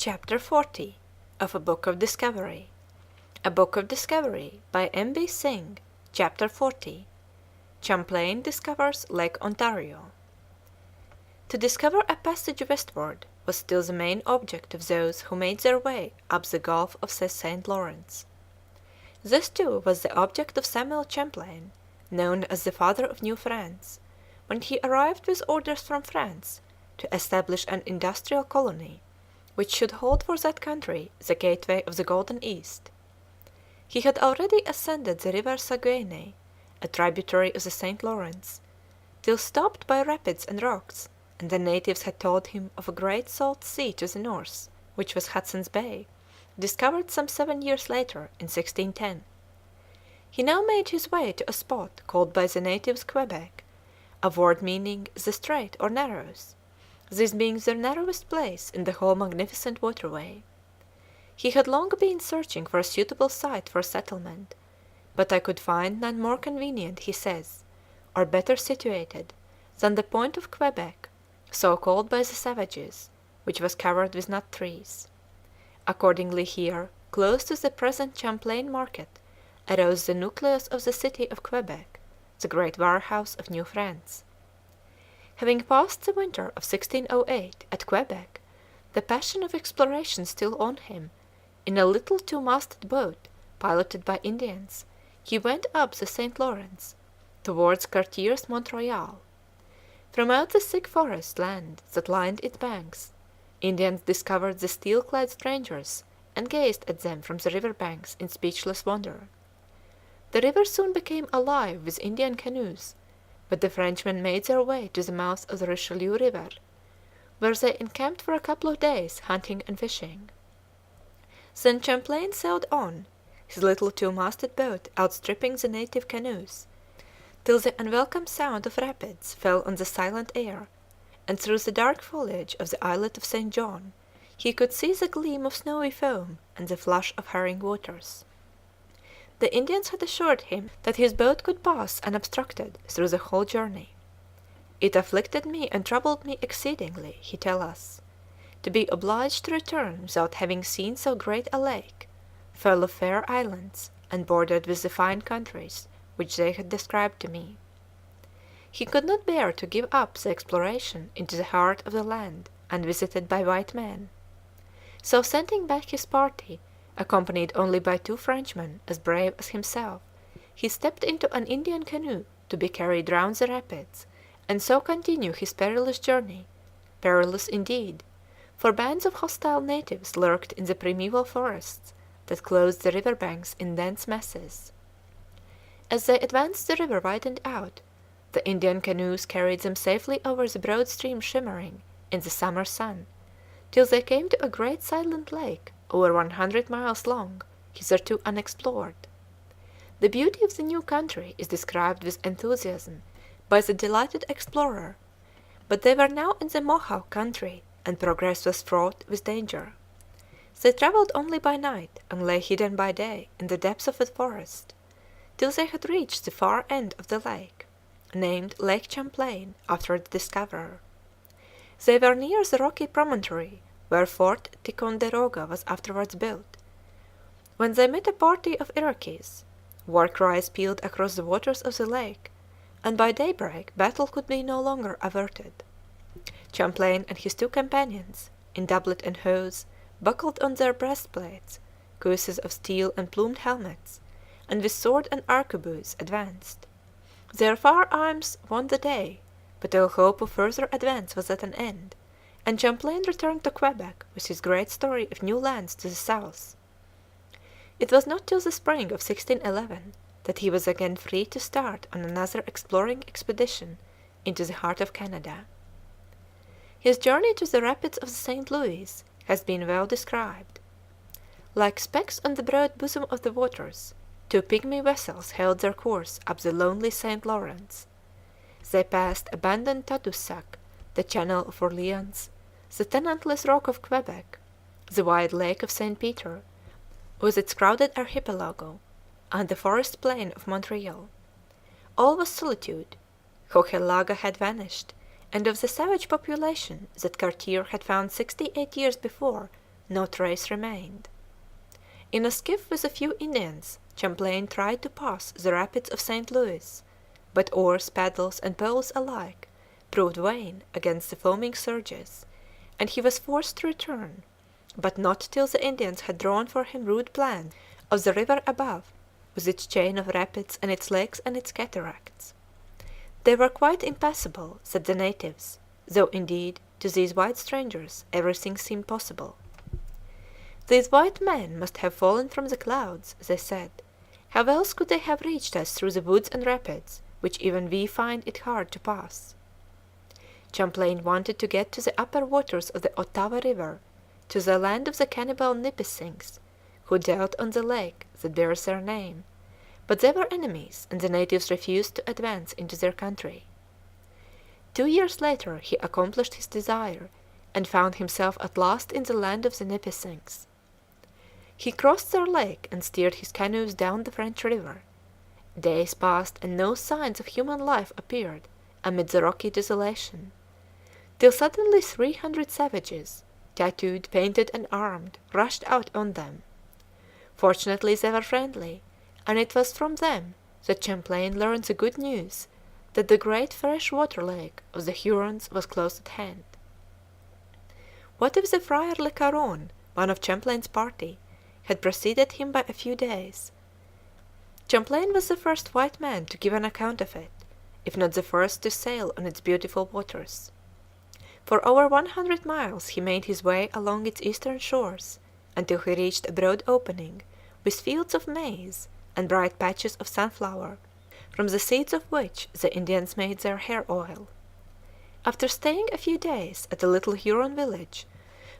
Chapter 40 of A Book of Discovery. A Book of Discovery by B Synge. Chapter 40. Champlain discovers Lake Ontario. To discover a passage westward was still the main object of those who made their way up the Gulf of the St. Lawrence. This too was the object of Samuel Champlain, known as the Father of New France, when he arrived with orders from France to establish an industrial colony which should hold for that country the gateway of the Golden East. He had already ascended the river Saguenay, a tributary of the St. Lawrence, till stopped by rapids and rocks, and the natives had told him of a great salt sea to the north, which was Hudson's Bay, discovered some 7 years later, in 1610. He now made his way to a spot called by the natives Quebec, a word meaning the strait or narrows, this being the narrowest place in the whole magnificent waterway. He had long been searching for a suitable site for settlement, but I could find none more convenient, he says, or better situated, than the point of Quebec, so called by the savages, which was covered with nut trees. Accordingly here, close to the present Champlain market, arose the nucleus of the city of Quebec, the great warehouse of New France. Having passed the winter of 1608 at Quebec, the passion of exploration still on him, in a little two-masted boat piloted by Indians, he went up the St. Lawrence towards Cartier's Mont Royal. From out the thick forest land that lined its banks, Indians discovered the steel-clad strangers and gazed at them from the river banks in speechless wonder. The river soon became alive with Indian canoes, but the Frenchmen made their way to the mouth of the Richelieu River, where they encamped for a couple of days hunting and fishing. Then Champlain sailed on, his little two-masted boat outstripping the native canoes, till the unwelcome sound of rapids fell on the silent air, and through the dark foliage of the islet of St. John he could see the gleam of snowy foam and the flush of hurrying waters. The Indians had assured him that his boat could pass unobstructed through the whole journey. It afflicted me and troubled me exceedingly, he tells us, to be obliged to return without having seen so great a lake, full of fair islands, and bordered with the fine countries which they had described to me. He could not bear to give up the exploration into the heart of the land unvisited by white men. So sending back his party, accompanied only by 2 Frenchmen as brave as himself, he stepped into an Indian canoe to be carried round the rapids, and so continue his perilous journey, perilous indeed, for bands of hostile natives lurked in the primeval forests that clothed the river banks in dense masses. As they advanced, the river widened out, the Indian canoes carried them safely over the broad stream shimmering in the summer sun, till they came to a great silent lake over 100 miles long, hitherto unexplored. The beauty of the new country is described with enthusiasm by the delighted explorer, but they were now in the Mohawk country, and progress was fraught with danger. They travelled only by night, and lay hidden by day in the depths of the forest, till they had reached the far end of the lake, named Lake Champlain after the discoverer. They were near the rocky promontory where Fort Ticonderoga was afterwards built, when they met a party of Iroquois. War cries pealed across the waters of the lake, and by daybreak battle could be no longer averted. Champlain and his 2 companions, in doublet and hose, buckled on their breastplates, cuisses of steel and plumed helmets, and with sword and arquebus advanced. Their firearms won the day, but all hope of further advance was at an end, and Champlain returned to Quebec with his great story of new lands to the south. It was not till the spring of 1611 that he was again free to start on another exploring expedition into the heart of Canada. His journey to the rapids of the St. Louis has been well described. Like specks on the broad bosom of the waters, 2 pygmy vessels held their course up the lonely St. Lawrence. They passed abandoned Tadoussac, the Channel of Orleans, the tenantless rock of Quebec, the wide lake of St. Peter, with its crowded archipelago, and the forest plain of Montreal. All was solitude. Hochelaga had vanished, and of the savage population that Cartier had found 68 years before no trace remained. In a skiff with a few Indians, Champlain tried to pass the rapids of St. Louis, but oars, paddles, and poles alike proved vain against the foaming surges, and he was forced to return, but not till the Indians had drawn for him rude plans of the river above, with its chain of rapids and its lakes and its cataracts. They were quite impassable, said the natives, though indeed to these white strangers everything seemed possible. These white men must have fallen from the clouds, they said. How else could they have reached us through the woods and rapids, which even we find it hard to pass? Champlain wanted to get to the upper waters of the Ottawa River, to the land of the cannibal Nipissings, who dwelt on the lake that bears their name, but they were enemies, and the natives refused to advance into their country. 2 years later he accomplished his desire, and found himself at last in the land of the Nipissings. He crossed their lake and steered his canoes down the French River. Days passed and no signs of human life appeared amid the rocky desolation, till suddenly 300 savages, tattooed, painted, and armed, rushed out on them. Fortunately they were friendly, and it was from them that Champlain learned the good news that the great fresh water lake of the Hurons was close at hand. What if the friar Le Caron, one of Champlain's party, had preceded him by a few days? Champlain was the first white man to give an account of it, if not the first to sail on its beautiful waters. For over 100 miles he made his way along its eastern shores until he reached a broad opening with fields of maize and bright patches of sunflower, from the seeds of which the Indians made their hair oil. After staying a few days at a little Huron village,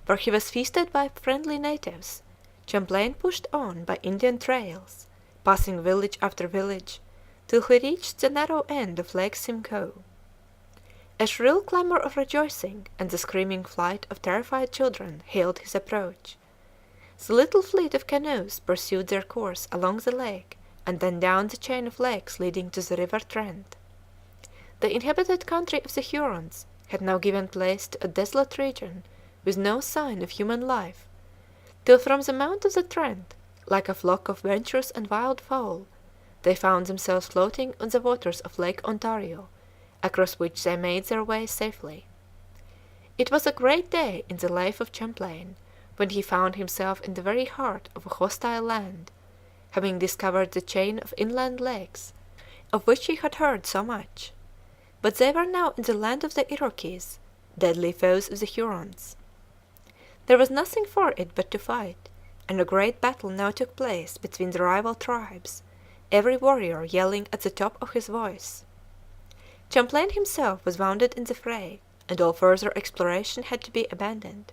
where he was feasted by friendly natives, Champlain pushed on by Indian trails, passing village after village, till he reached the narrow end of Lake Simcoe. A shrill clamor of rejoicing and the screaming flight of terrified children hailed his approach. The little fleet of canoes pursued their course along the lake and then down the chain of lakes leading to the river Trent. The inhabited country of the Hurons had now given place to a desolate region with no sign of human life, till from the mouth of the Trent, like a flock of venturous and wild fowl, they found themselves floating on the waters of Lake Ontario, across which they made their way safely. It was a great day in the life of Champlain when he found himself in the very heart of a hostile land, having discovered the chain of inland lakes of which he had heard so much. But they were now in the land of the Iroquois, deadly foes of the Hurons. There was nothing for it but to fight, and a great battle now took place between the rival tribes, every warrior yelling at the top of his voice. Champlain himself was wounded in the fray, and all further exploration had to be abandoned.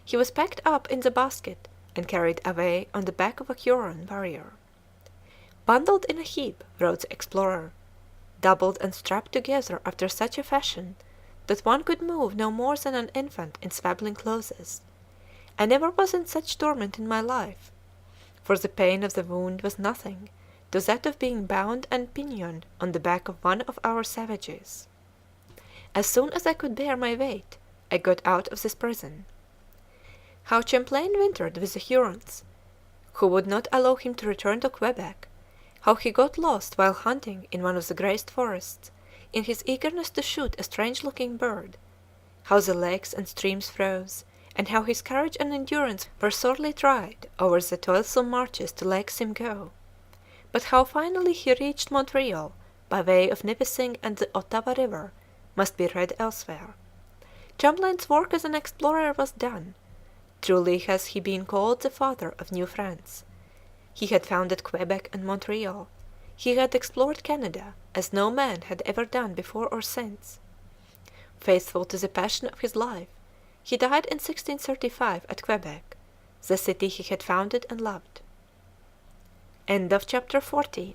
He was packed up in the basket and carried away on the back of a Huron warrior. Bundled in a heap, wrote the explorer, doubled and strapped together after such a fashion that one could move no more than an infant in swaddling clothes. I never was in such torment in my life, for the pain of the wound was nothing to that of being bound and pinioned on the back of one of our savages. As soon as I could bear my weight, I got out of this prison. How Champlain wintered with the Hurons, who would not allow him to return to Quebec, how he got lost while hunting in one of the greatest forests, in his eagerness to shoot a strange-looking bird, how the lakes and streams froze, and how his courage and endurance were sorely tried over the toilsome marches to Lake Simcoe, but how finally he reached Montreal by way of Nipissing and the Ottawa River, must be read elsewhere. Champlain's work as an explorer was done. Truly has he been called the father of New France. He had founded Quebec and Montreal. He had explored Canada as no man had ever done before or since. Faithful to the passion of his life, he died in 1635 at Quebec, the city he had founded and loved. End of chapter 40.